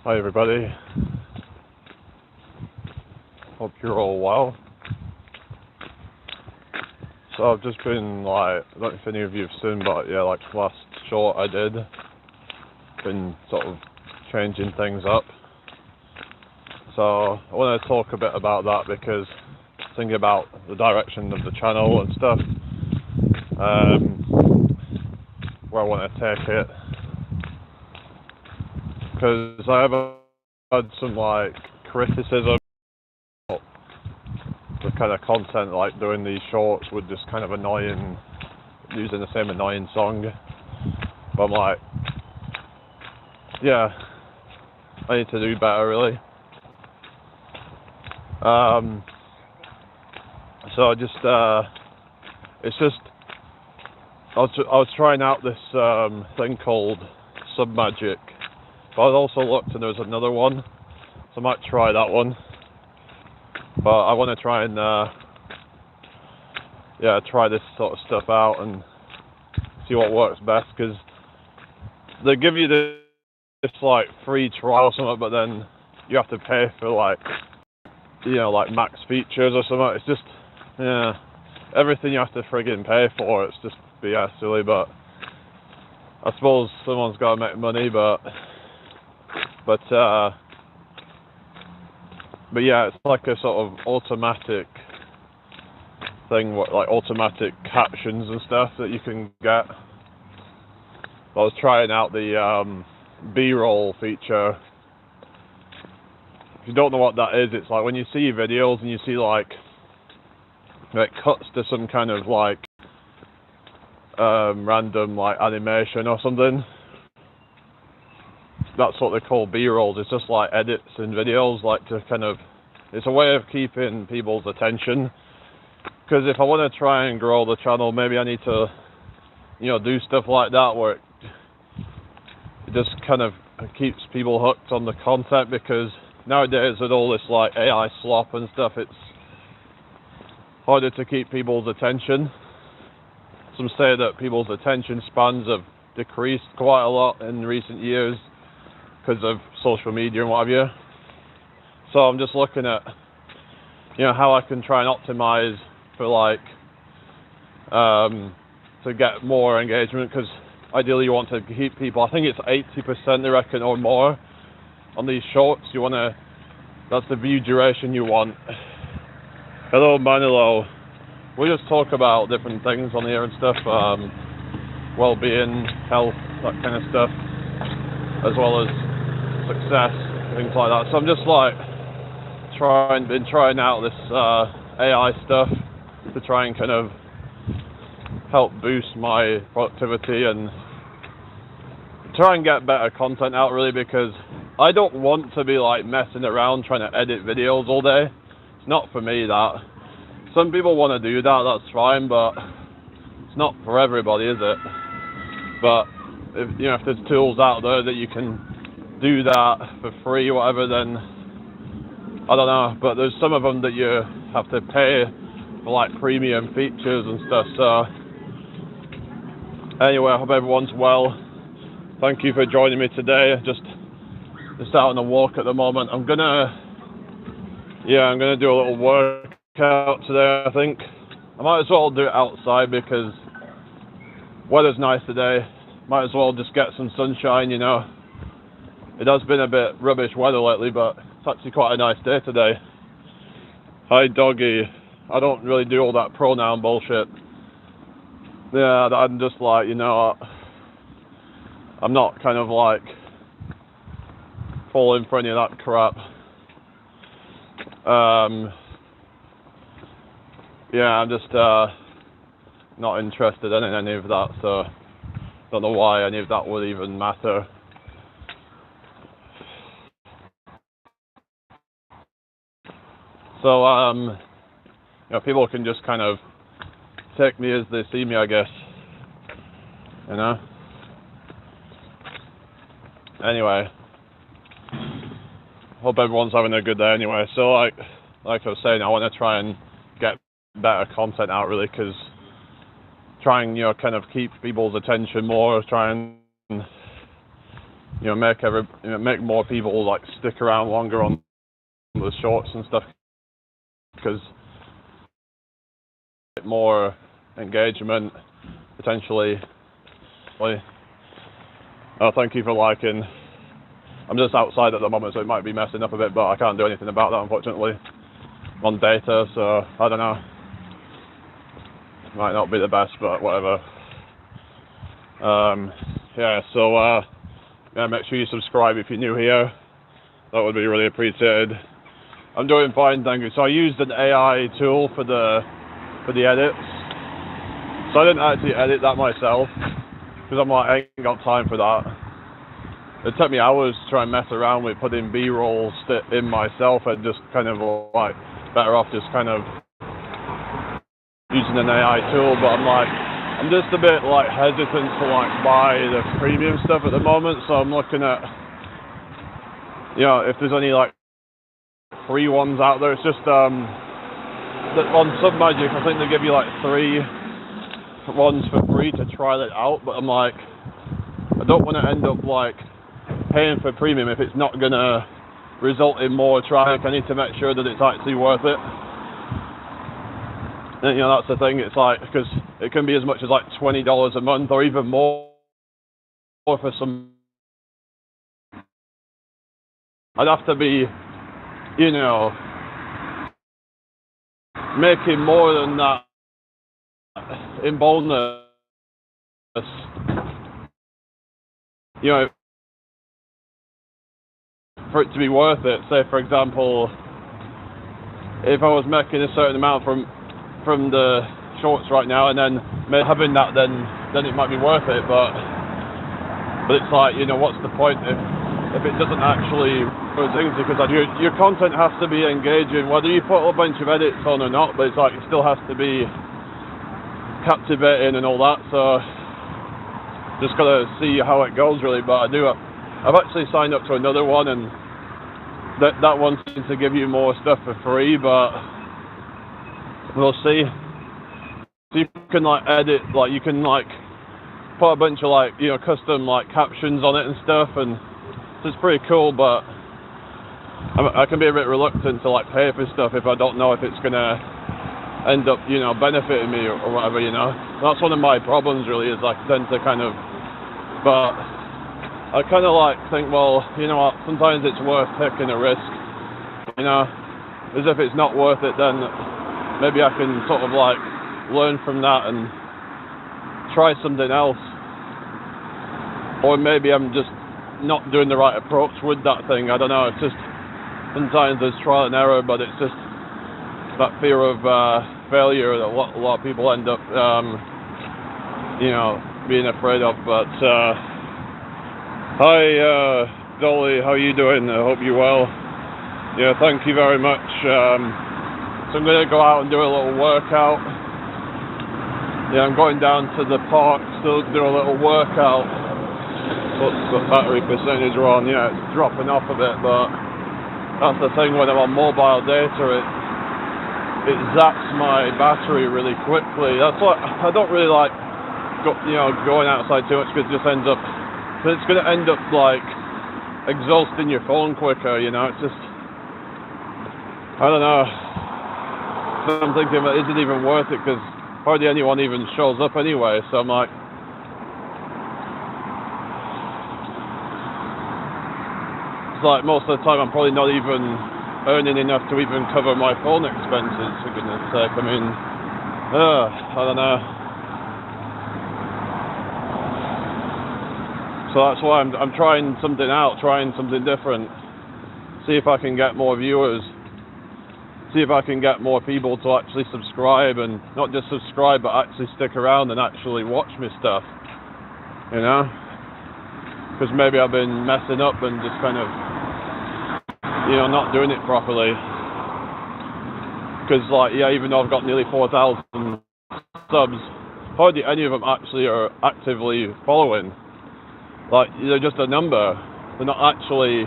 Hi everybody, hope you're all well. So I've just been I don't know if any of you have seen, but yeah, last short I did, been sort of changing things up. So I want to talk a bit about that because thinking about the direction of the channel and stuff, where I want to take it, because I have had some criticism of the kind of content, doing these shorts with just kind of annoying, using the same annoying song. But I'm like, yeah, I need to do better really. So it's just, I was trying out this thing called Submagic, but I also looked and there was another one, so I might try that one. But I want to try and try this sort of stuff out and see what works best, because they give you this free trial or something, but then you have to pay for max features or something. It's just, yeah, everything you have to friggin' pay for. It's just BS really, but I suppose someone's got to make money, but yeah, it's like a sort of automatic thing, automatic captions and stuff that you can get. I was trying out the B-roll feature. If you don't know what that is, it's like when you see videos and you see it cuts to some kind of random animation or something. That's what they call B-rolls. It's just edits in videos, it's a way of keeping people's attention. Because if I want to try and grow the channel, maybe I need to, do stuff like that where it just kind of keeps people hooked on the content. Because nowadays with all this AI slop and stuff, it's harder to keep people's attention. Some say that people's attention spans have decreased quite a lot in recent years because of social media and what have you. So I'm just looking at, how I can try and optimize for to get more engagement, because ideally you want to keep people, I think it's 80% they reckon or more on these shorts. That's the view duration you want. Hello Manilo. We just talk about different things on here and stuff, well-being, health, that kind of stuff, as well as success, things like that. So I'm just been trying out this AI stuff to try and kind of help boost my productivity and try and get better content out really, because I don't want to be messing around trying to edit videos all day. It's not for me that. Some people want to do that, that's fine, but it's not for everybody, is it? But if there's tools out there that you can do that for free or whatever, then I don't know. But there's some of them that you have to pay for premium features and stuff. So anyway, I hope everyone's well. Thank you for joining me today. Just out on a walk at the moment. I'm gonna do a little workout today, I think. I might as well do it outside because weather's nice today. Might as well just get some sunshine, It has been a bit rubbish weather lately, but it's actually quite a nice day today. Hi doggy. I don't really do all that pronoun bullshit. Yeah, I'm just I'm not kind of falling for any of that crap. I'm just not interested in any of that, so don't know why any of that would even matter. So people can just kind of take me as they see me, I guess. Anyway, hope everyone's having a good day anyway. So like I was saying, I want to try and get better content out really, because trying kind of keep people's attention more, try and make more people like stick around longer on the shorts and stuff, because more engagement potentially. Oh, thank you for liking. I'm just outside at the moment, so it might be messing up a bit, but I can't do anything about that, unfortunately. I'm on data, so I don't know. Might not be the best, but whatever. Make sure you subscribe if you're new here. That would be really appreciated. I'm doing fine, thank you. So I used an AI tool for the edits. So I didn't actually edit that myself, because I'm like, I ain't got time for that. It took me hours to try and mess around with putting B-rolls in myself, and just kind of like better off just kind of using an AI tool. But I'm just a bit like hesitant to like buy the premium stuff at the moment. So I'm looking at, if there's any like free ones out there. It's just on Submagic, I think they give you like 3 ones for free to try it out. But I'm like, I don't want to end up like paying for premium if it's not gonna result in more traffic. I need to make sure that it's actually worth it. And that's the thing. It's like, because it can be as much as like $20 a month, or even more for some. I'd have to be, making more than that in bonus. For it to be worth it. Say, for example, if I was making a certain amount from the shorts right now, and then having that, then it might be worth it. But it's like, what's the point if it doesn't actually do things? Because your content has to be engaging, whether you put a bunch of edits on or not. But it's like, it still has to be captivating and all that. So just gotta see how it goes, really. But I've actually signed up to another one, and that one seems to give you more stuff for free, but we'll see. So you can like edit, like you can like put a bunch of like custom like captions on it and stuff, and so it's pretty cool. But I can be a bit reluctant to like pay for stuff if I don't know if it's gonna end up benefiting me or whatever. That's one of my problems, really, is I tend to kind of, but I kind of like think, well, what, sometimes it's worth taking a risk, as if it's not worth it, then maybe I can sort of like learn from that and try something else. Or maybe I'm just not doing the right approach with that thing. I don't know. It's just, sometimes there's trial and error, but it's just that fear of failure that a lot of people end up, being afraid of. But hi, Dolly, how are you doing? I hope you're well. Yeah, thank you very much. So I'm going to go out and do a little workout. Yeah, I'm going down to the park still to do a little workout. What's the battery percentage on? Yeah, it's dropping off a bit, but that's the thing, when I'm on mobile data, it zaps my battery really quickly. That's why I don't really like going outside too much, because it just ends up, it's going to end up like exhausting your phone quicker. It's just, I don't know. So I'm thinking, is it even worth it? Because hardly anyone even shows up anyway. So I'm like, it's like most of the time I'm probably not even earning enough to even cover my phone expenses, for goodness sake. I mean, I don't know. So that's why I'm trying something out, trying something different. See if I can get more viewers. See if I can get more people to actually subscribe, and not just subscribe, but actually stick around and actually watch me stuff. Because maybe I've been messing up and just kind of, not doing it properly. Because even though I've got nearly 4,000 subs, hardly any of them actually are actively following. Like, they're just a number. They're not actually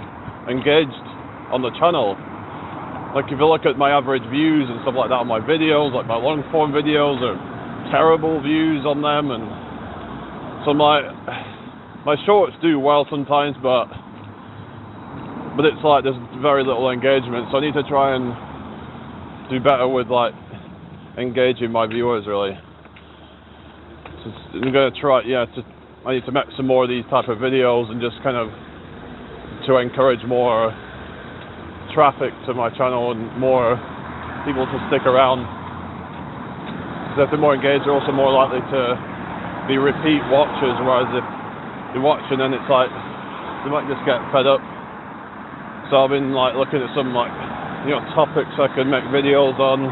engaged on the channel. Like, if you look at my average views and stuff like that on my videos, like my long form videos, are terrible views on them, and so I'm like, my shorts do well sometimes, but it's like there's very little engagement, so I need to try and do better with like engaging my viewers really. So I'm gonna try, I need to make some more of these type of videos and just kind of to encourage more traffic to my channel and more people to stick around. Because if they're more engaged, they're also more likely to be repeat watchers, whereas if they're watching and it's like they might just get fed up. So I've been like looking at some like topics I could make videos on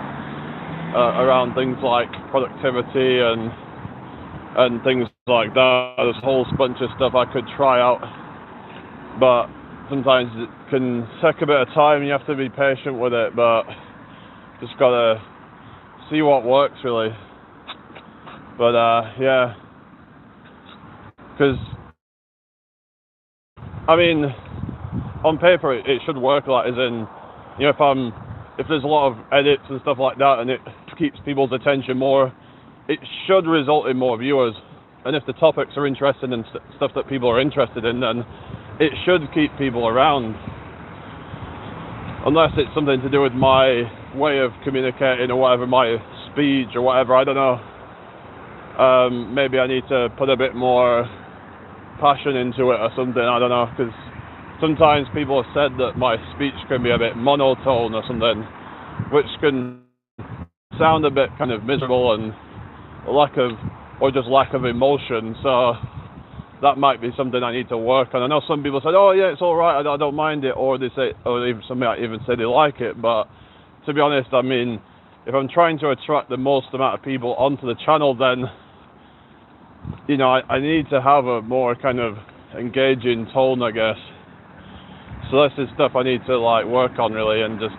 around things like productivity and things like that. There's a whole bunch of stuff I could try out, but sometimes it can take a bit of time. You have to be patient with it, but just gotta see what works really. But yeah, because I mean, on paper it should work, like as in, if there's a lot of edits and stuff like that and it keeps people's attention more, it should result in more viewers. And if the topics are interesting and stuff that people are interested in, then it should keep people around. Unless it's something to do with my way of communicating or whatever, my speech or whatever, I don't know. Maybe I need to put a bit more passion into it or something, I don't know, because sometimes people have said that my speech can be a bit monotone or something, which can sound a bit kind of miserable and lack of emotion. So that might be something I need to work on. I know some people said, "Oh yeah, it's all right, I don't mind it," or they say, or even some might even say they like it. But to be honest, I mean, if I'm trying to attract the most amount of people onto the channel, then I need to have a more kind of engaging tone, I guess. So this is stuff I need to like work on really, and just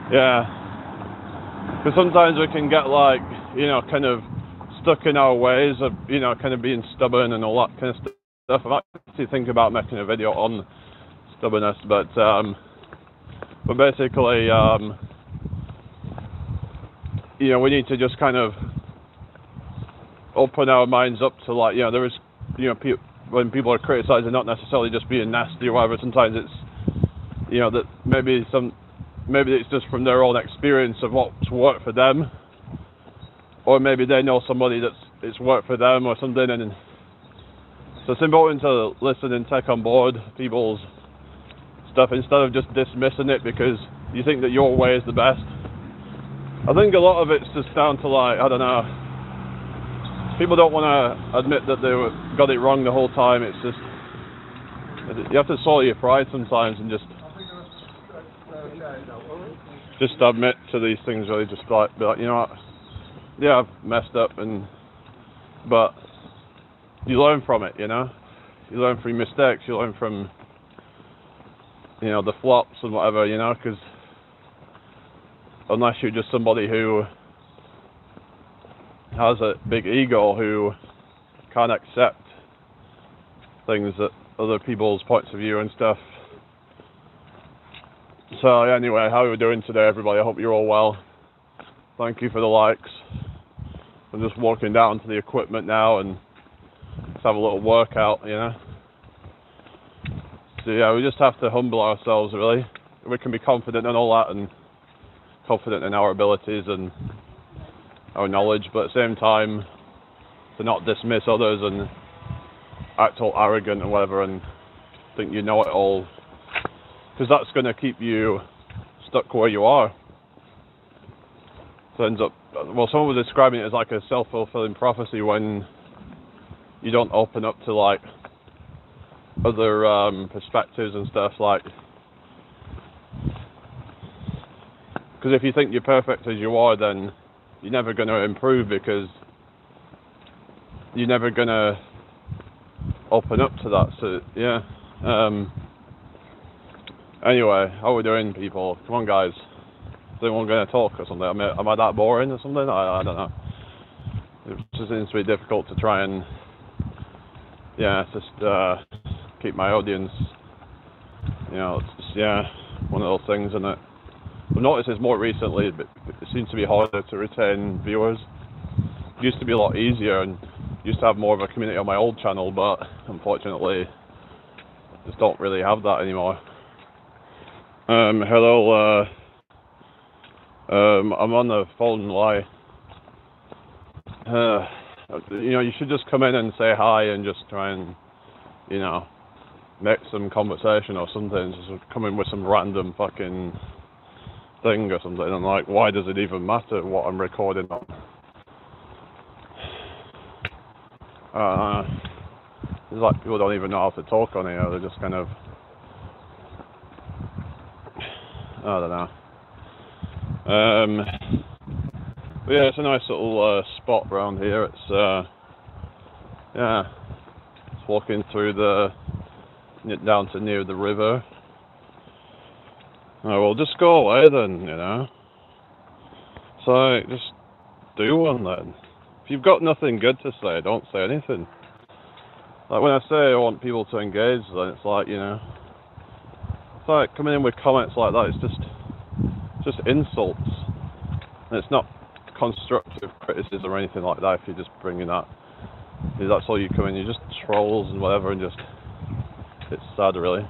because sometimes we can get like kind of stuck in our ways of kind of being stubborn and all that kind of stuff. I'm actually thinking about making a video on stubbornness, but basically we need to just kind of open our minds up to like there is when people are criticizing, not necessarily just being nasty or whatever. Sometimes it's that maybe it's just from their own experience of what's worked for them, or maybe they know somebody it's worked for them or something. And so it's important to listen and take on board people's stuff instead of just dismissing it because you think that your way is the best. I think a lot of it's just down to like, I don't know, people don't want to admit that they got it wrong the whole time. It's just, you have to swallow your pride sometimes and just admit to these things really, just like, be like, you know what, yeah, I've messed up, but you learn from it, you learn from your mistakes, you learn from, the flops and whatever, because unless you're just somebody who has a big ego, who can't accept things that other people's points of view and stuff. So anyway, how are we doing today, everybody? I hope you're all well. Thank you for the likes. I'm just walking down to the equipment now and let's have a little workout, So yeah, we just have to humble ourselves really. We can be confident in all that and confident in our abilities and our knowledge, but at the same time to not dismiss others and act all arrogant and whatever and think you know it all, because that's going to keep you stuck where you are. So it ends up, well, someone was describing it as like a self-fulfilling prophecy when you don't open up to like other perspectives and stuff, like, because if you think you're perfect as you are, then you're never going to improve because you're never going to open up to that. So yeah, anyway, how are we doing, people? Come on, guys. Is anyone going to talk or something? Am I that boring or something? I don't know. It just seems to be difficult to try and just keep my audience, it's just, one of those things, and I've noticed this more recently, but it seems to be harder to retain viewers. It used to be a lot easier, and used to have more of a community on my old channel, but unfortunately just don't really have that anymore. Hello, I'm on the phone line. You know, you should just come in and say hi and just try and, you know, make some conversation or something. Just come in with some random fucking thing or something. And like, why does it even matter what I'm recording on? It's like people don't even know how to talk on here. They're just kind of, I don't know. But yeah, it's a nice little spot around here. It's yeah, it's walking through down to near the river. Oh, well, just go away then, you know. So just do one then. If you've got nothing good to say, don't say anything. Like when I say I want people to engage, then it's like, you know, it's like coming in with comments like that. It's just insults, and it's not constructive criticism or anything like that. If you're just bringing that, that's all you come in. You're just trolls and whatever, and just it's sad, really.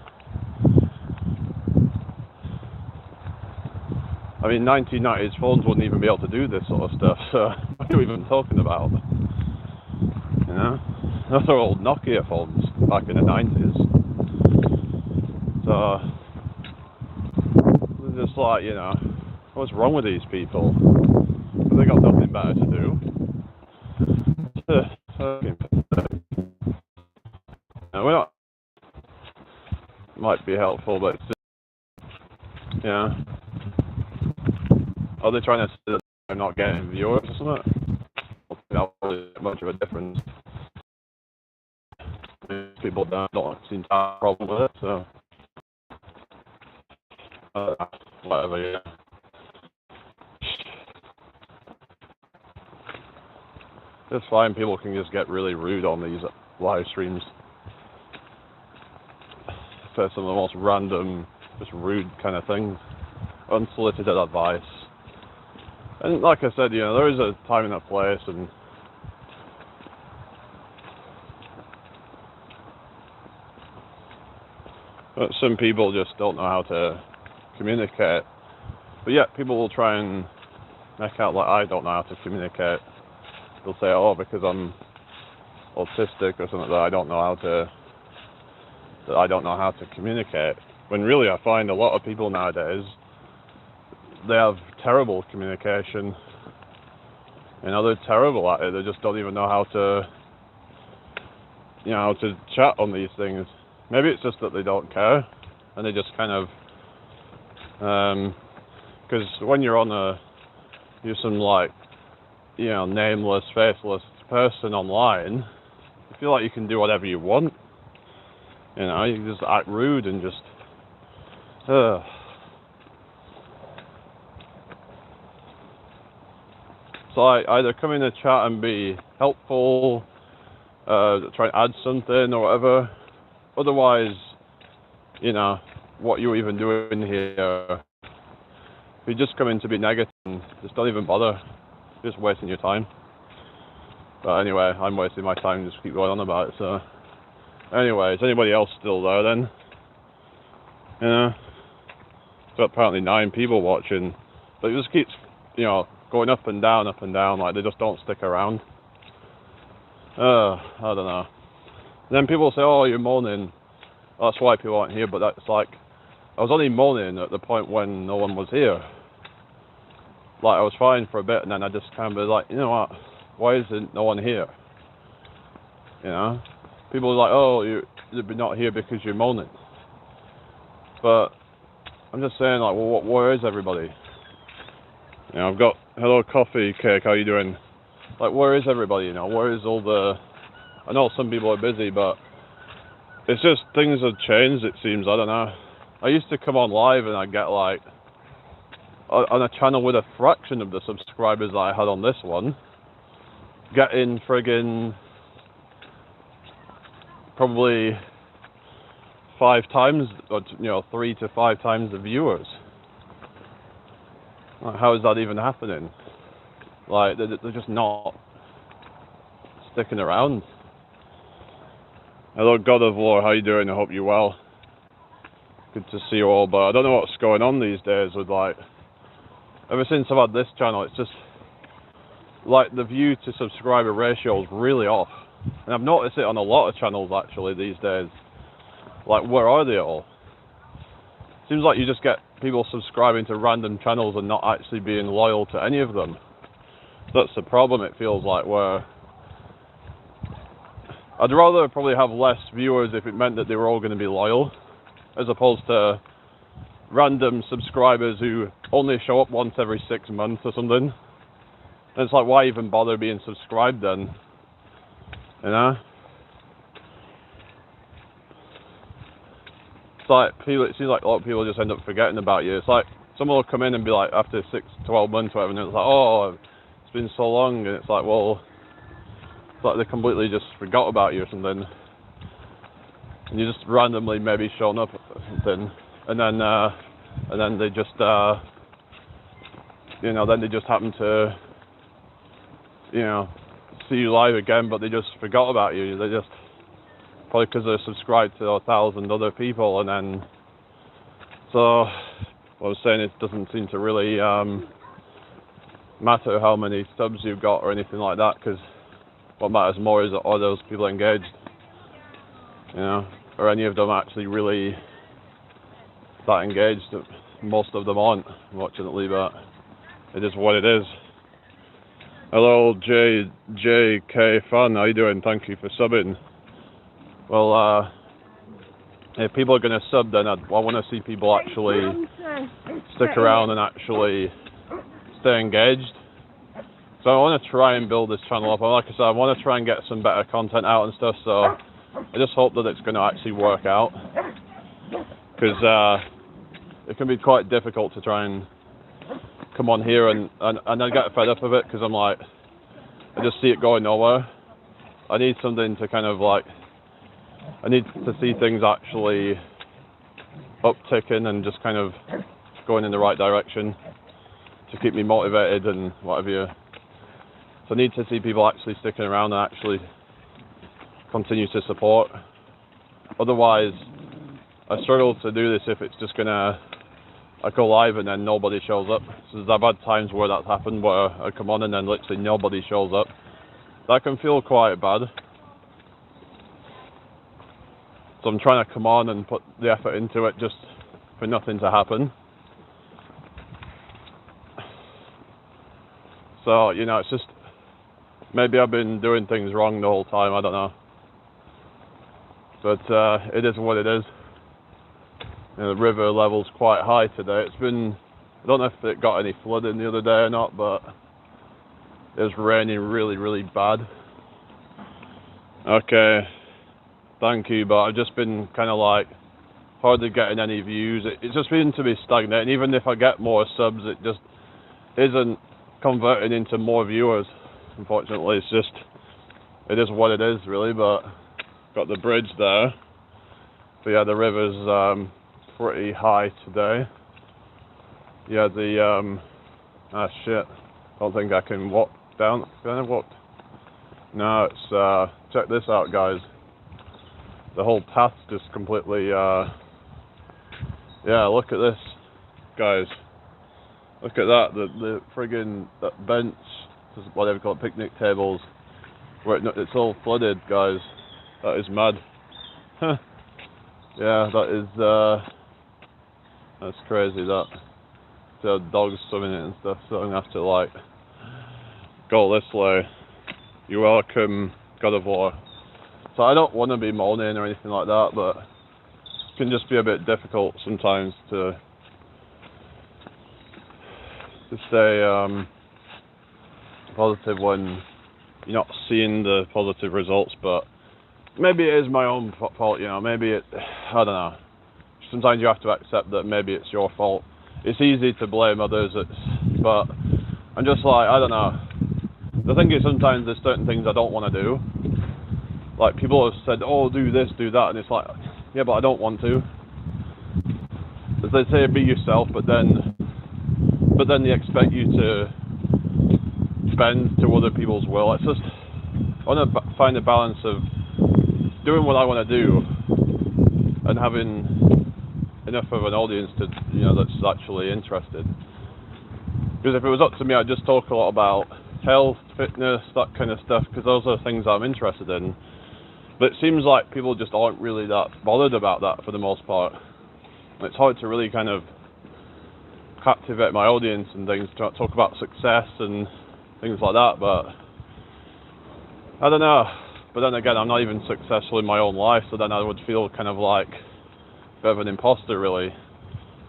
I mean, 1990s phones wouldn't even be able to do this sort of stuff. So what are you even talking about? You know, those are old Nokia phones back in the 90s. So it's just like, you know, what's wrong with these people? They got nothing better to do. No, we're not. Might be helpful, but it's just, yeah. Are they trying to say that they're not getting viewers or something? That was much of a difference. People don't seem to have a problem with it, so whatever, yeah. It's fine, people can just get really rude on these live streams. For some of the most random, just rude kind of things. Unsolicited advice. And like I said, you know, there is a time and a place, and but some people just don't know how to communicate. But yet people will try and make out like I don't know how to communicate. They'll say, oh, because I'm autistic or something, that I don't know how to communicate. When really I find a lot of people nowadays, they have terrible communication. You know, they're terrible at it. They just don't even know how to, you know, how to chat on these things. Maybe it's just that they don't care, and they just kind of, because when you're you're some like, you know, nameless, faceless person online, you feel like you can do whatever you want. You know, you can just act rude and just, So I either come in the chat and be helpful, try and add something or whatever. Otherwise, you know, what you even doing here? If you just come in to be negative, just don't even bother. You're just wasting your time. But anyway, I'm wasting my time. Just keep going on about it. So, anyway, is anybody else still there then? Yeah. So apparently 9 people watching, but it just keeps, you know, going up and down, like they just don't stick around. I don't know. And then people say, oh, you're moaning, that's why people aren't here, but that's like, I was only moaning at the point when no one was here. Like, I was fine for a bit, and then I just kind of like, you know what, why isn't no one here? You know? People are like, oh, you're not here because you're moaning. But I'm just saying, like, well, where is everybody? You know, I've got, hello, coffee cake, how you doing? Like, where is everybody, you know? Where is all the... I know some people are busy, but it's just things have changed, it seems. I don't know. I used to come on live and I'd get, like, on a channel with a fraction of the subscribers that I had on this one, getting friggin' probably 5 times, or, you know, 3 to 5 times the viewers. Like, how is that even happening? Like, they're just not. sticking around. Hello, God of War, how you doing? I hope you're well. Good to see you all, but I don't know what's going on these days with, like, ever since I've had this channel, it's just, like, the view to subscriber ratio is really off. And I've noticed it on a lot of channels, actually, these days. Like, where are they all? Seems like you just get people subscribing to random channels and not actually being loyal to any of them. That's the problem, it feels like, where I'd rather probably have less viewers if it meant that they were all going to be loyal, as opposed to random subscribers who only show up once every 6 months or something. And it's like, why even bother being subscribed then? You know? It's like, it seems like a lot of people just end up forgetting about you. It's like, someone will come in and be like, after 6, 12 months or whatever, and it's like, oh, it's been so long, and it's like, well, it's like they completely just forgot about you or something. And you just randomly maybe shown up or something, and then they just, you know, then they just happen to, you know, see you live again, but they just forgot about you. They just, probably because they're subscribed to 1,000 other people, and then, so, what I'm saying, it doesn't seem to really matter how many subs you've got or anything like that, because what matters more is that are those people engaged, you know, or any of them actually really that engaged. Most of them aren't, unfortunately, but it is what it is. Hello, JK Fan, how you doing? Thank you for subbing. Well, if people are going to sub, then I want to see people actually stick around and actually stay engaged. So I want to try and build this channel up. And like I said, I want to try and get some better content out and stuff, so I just hope that it's going to actually work out. Because it can be quite difficult to try and come on here and I get fed up of it, because I'm like, I just see it going nowhere. I need something to kind of like, I need to see things actually upticking and just kind of going in the right direction to keep me motivated and whatever. So I need to see people actually sticking around and actually continue to support. Otherwise, I struggle to do this if it's just gonna, I go live and then nobody shows up. So I've had times where that's happened, where I come on and then literally nobody shows up. That can feel quite bad. So I'm trying to come on and put the effort into it just for nothing to happen. So, you know, it's just, maybe I've been doing things wrong the whole time, I don't know. But it is what it is. You know, the river level's quite high today. It's been, I don't know if it got any flooding the other day or not, but it was raining really, really bad. Okay, thank you, but I've just been kind of like hardly getting any views. It's just been to be stagnant. Even if I get more subs, it just isn't converting into more viewers. Unfortunately, it's just, it is what it is, really. But got the bridge there. But yeah, the river's pretty high today. Yeah, the shit. Don't think I can walk down. Can I walk? No, it's check this out, guys. The whole path's just completely yeah, look at this, guys. Look at that, the friggin' that bench, whatever you call it, picnic tables, where it's all flooded, guys. That is mad. Yeah, that is that's crazy. That the dogs swimming in it and stuff. So I'm gonna have to like go this way. You're welcome, God of War. So I don't want to be moaning or anything like that, but it can just be a bit difficult sometimes to stay positive when you're not seeing the positive results. But maybe it is my own fault, you know. Maybe it, I don't know. Sometimes you have to accept that maybe it's your fault. It's easy to blame others, but I'm just like, I don't know. The thing is, sometimes there's certain things I don't want to do. Like, people have said, oh, do this, do that, and it's like, yeah, but I don't want to. As they say, be yourself, but then they expect you to bend to other people's will. It's just, I want to find a balance of doing what I want to do and having enough of an audience to, that's actually interested. Because if it was up to me, I'd just talk a lot about health, fitness, that kind of stuff, because those are things I'm interested in. But it seems like people just aren't really that bothered about that for the most part. It's hard to really kind of captivate my audience and things, to talk about success and things like that, but I don't know. But then again, I'm not even successful in my own life, so then I would feel kind of like a bit of an imposter, really,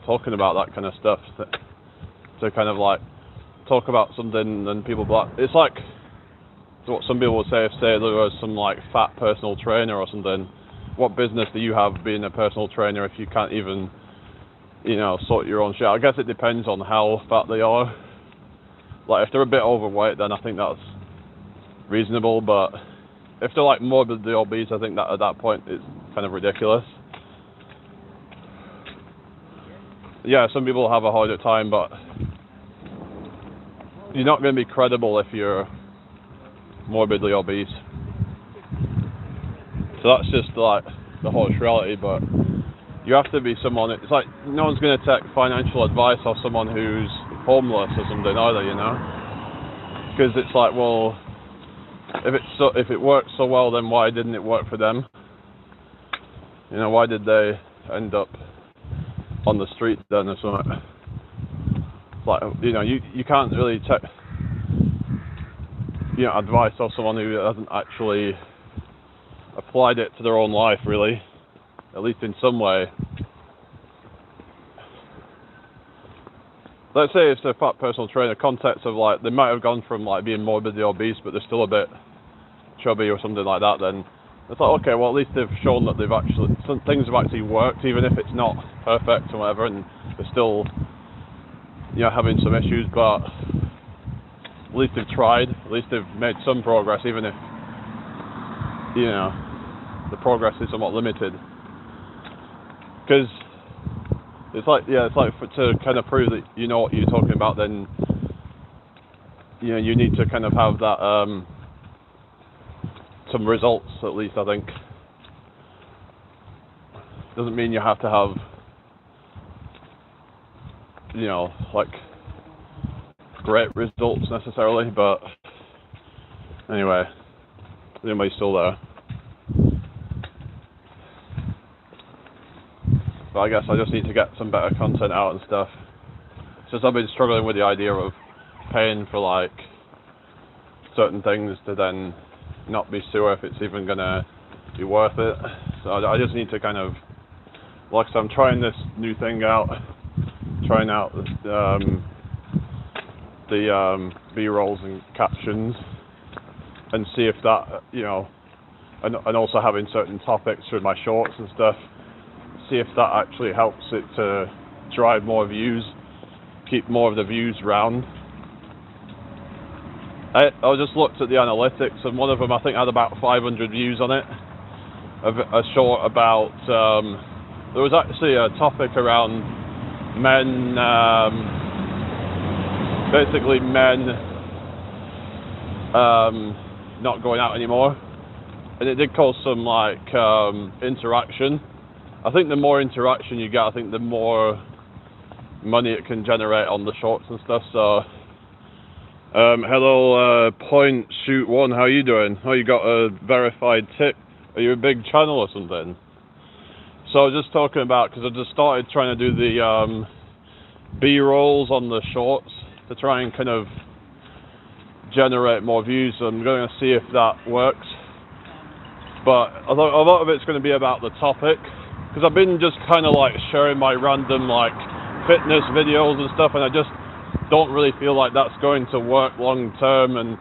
talking about that kind of stuff, to kind of like talk about something and people it's like what some people would say if there was some like fat personal trainer or something. What business do you have being a personal trainer if you can't even, sort your own shit? I guess it depends on how fat they are. Like if they're a bit overweight, then I think that's reasonable, but if they're like morbidly obese, I think that at that point it's kind of ridiculous. Yeah, some people have a harder time, but you're not going to be credible if you're morbidly obese. So that's just like the harsh reality, but you have to be someone, it's like no one's going to take financial advice off someone who's homeless or something either, because it's like, well, if it works so well, then why didn't it work for them? Why did they end up on the street then or something? It's like, you can't really take advice off someone who hasn't actually applied it to their own life, really, at least in some way. Let's say it's a fat personal trainer, context of like they might have gone from like being morbidly obese but they're still a bit chubby or something like that, then it's like, okay, well at least they've shown that some things have actually worked, even if it's not perfect or whatever, and they're still having some issues, but at least they've tried, at least they've made some progress, even if the progress is somewhat limited. Because it's like to kind of prove that you know what you're talking about, then you need to kind of have that some results, at least, I think. Doesn't mean you have to have like great results necessarily, but anyway, is anybody still there? But I guess I just need to get some better content out and stuff. It's just I've been struggling with the idea of paying for like certain things to then not be sure if it's even gonna be worth it. So I just need to kind of, like I said, I'm trying this new thing out, trying out the B-rolls and captions, and see if that, and also having certain topics for my shorts and stuff, see if that actually helps it to drive more views, keep more of the views round. I just looked at the analytics, and one of them I think had about 500 views on it, of a short about, there was actually a topic around men, basically men not going out anymore, and it did cause some like interaction. I think the more interaction you get, I think the more money it can generate on the shorts and stuff. So hello Point Shoot One, how you doing? Oh, you got a verified tip? Are you a big channel or something? So I was just talking about, because I just started trying to do the B-rolls on the shorts to try and kind of generate more views. So I'm going to see if that works, but a lot of it's going to be about the topic, because I've been just kind of like sharing my random like fitness videos and stuff, and I just don't really feel like that's going to work long term. And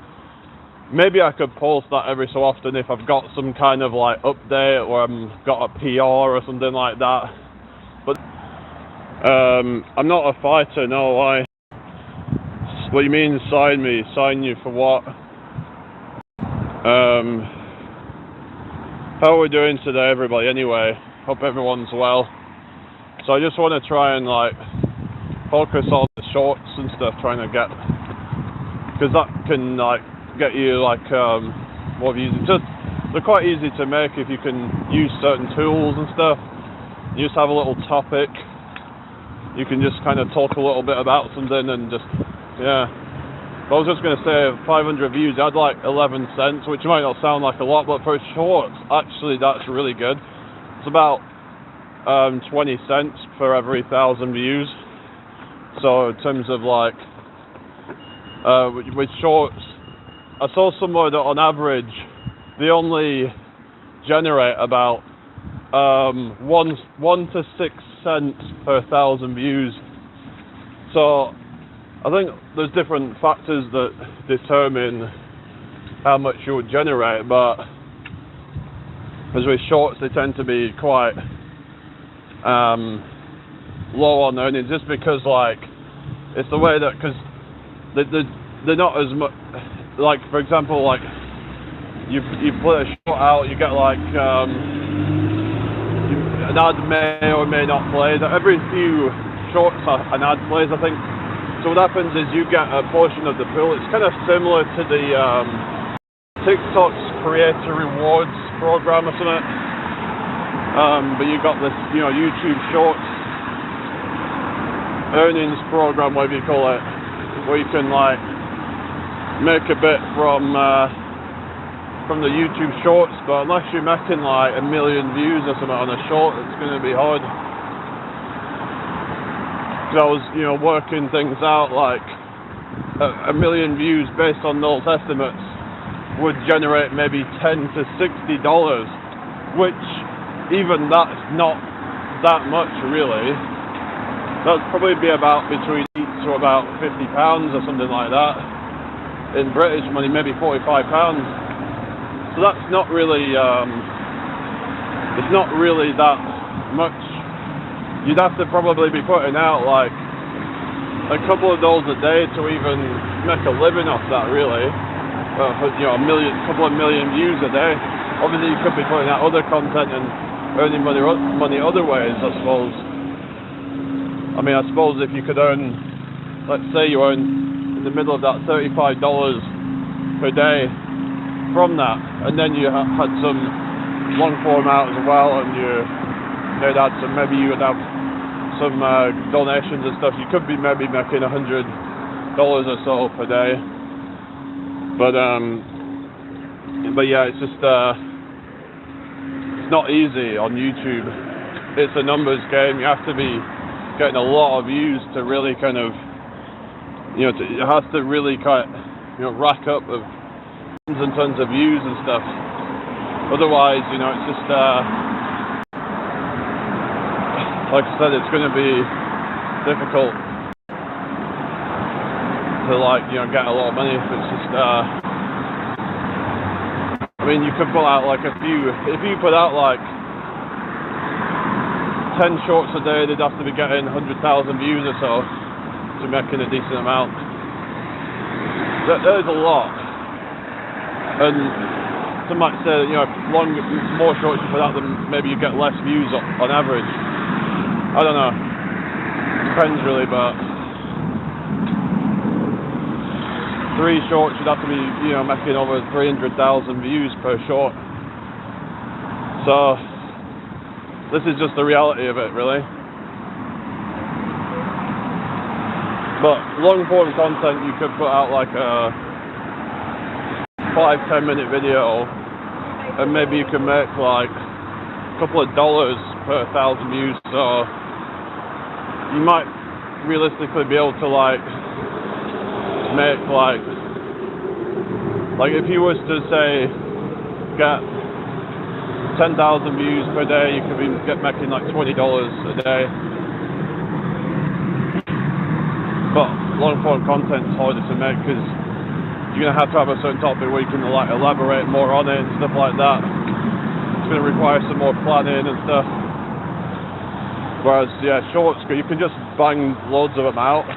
maybe I could post that every so often if I've got some kind of like update or I've got a PR or something like that. But I'm not a fighter, no. Why? What do you mean sign me? Sign you for what? How are we doing today, everybody? Anyway, hope everyone's well. So I just want to try and like focus on the shorts and stuff, trying to get, because that can like get you like more views. It's just, they're quite easy to make if you can use certain tools and stuff. You just have a little topic. You can just kind of talk a little bit about something and just, yeah. I was just going to say 500 views, I had like 11 cents, which might not sound like a lot, but for shorts, actually that's really good. It's about 20 cents for every 1,000 views. So in terms of like, with shorts, I saw somewhere that on average, they only generate about 1 to 6 cents per 1,000 views. So I think there's different factors that determine how much you would generate, but as with shorts, they tend to be quite low on earnings, just because like it's the way that, because they're not as much, like for example, like you put a short out, you get like an ad may or may not play. Every few shorts an ad plays, I think. So what happens is you get a portion of the pool. It's kind of similar to the TikTok's creator rewards program or something. But you got this, YouTube Shorts earnings program, whatever you call it, where you can like make a bit from the YouTube Shorts, but unless you're making like 1 million views or something on a short, it's going to be hard. I was, working things out, like 1 million views based on those estimates would generate maybe $10 to $60, which even that's not that much really. That'd probably be about between each to about £50 or something like that. In British money, maybe £45. So that's not really, it's not really that much. You'd have to probably be putting out like a couple of those a day to even make a living off that, really. Couple of million views a day. Obviously, you could be putting out other content and earning money other ways, I suppose. I mean, I suppose if you could earn, let's say you earn in the middle of that $35 per day from that, and then you had some long form out as well, and they'd add some, maybe you would have some donations and stuff, you could be maybe making $100 or so per day. But yeah, it's just it's not easy on YouTube. It's a numbers game. You have to be getting a lot of views to really kind of, it has to really kind of, rack up of tons and tons of views and stuff. Otherwise, it's just like I said, it's going to be difficult to get a lot of money if it's just I mean, you could put out like if you put out like 10 shorts a day, they'd have to be getting 100,000 views or so to making a decent amount. There's a lot. And some might say that, more shorts you put out, then maybe you get less views on average. I don't know. Depends really, but 3 shorts you'd have to be, making over 300,000 views per short. So this is just the reality of it, really. But long form content, you could put out like a 5-10 minute video, and maybe you can make like a couple of dollars per 1,000 views. So you might realistically be able to make like if you was to say get 10,000 views per day, you could be making like $20 a day. But long form content is harder to make because you're going to have a certain topic where you can elaborate more on it and stuff like that. It's going to require some more planning and stuff. Whereas, shorts, you can just bang loads of them out.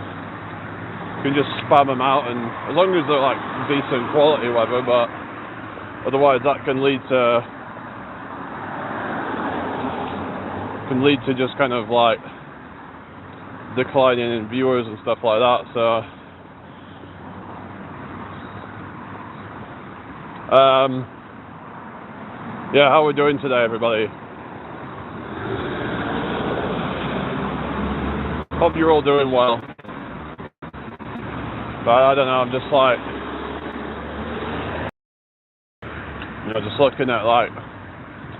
You can just spam them out, and as long as they're decent quality, whatever. But otherwise, that can lead to just kind of declining in viewers and stuff like that. So Yeah, how are we doing today, everybody? Hope you're all doing well. But I don't know, I'm just like, just looking at like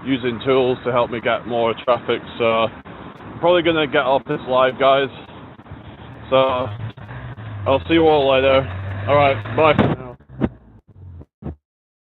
using tools to help me get more traffic. So I'm probably gonna get off this live, guys. So I'll see you all later. All right, bye for now.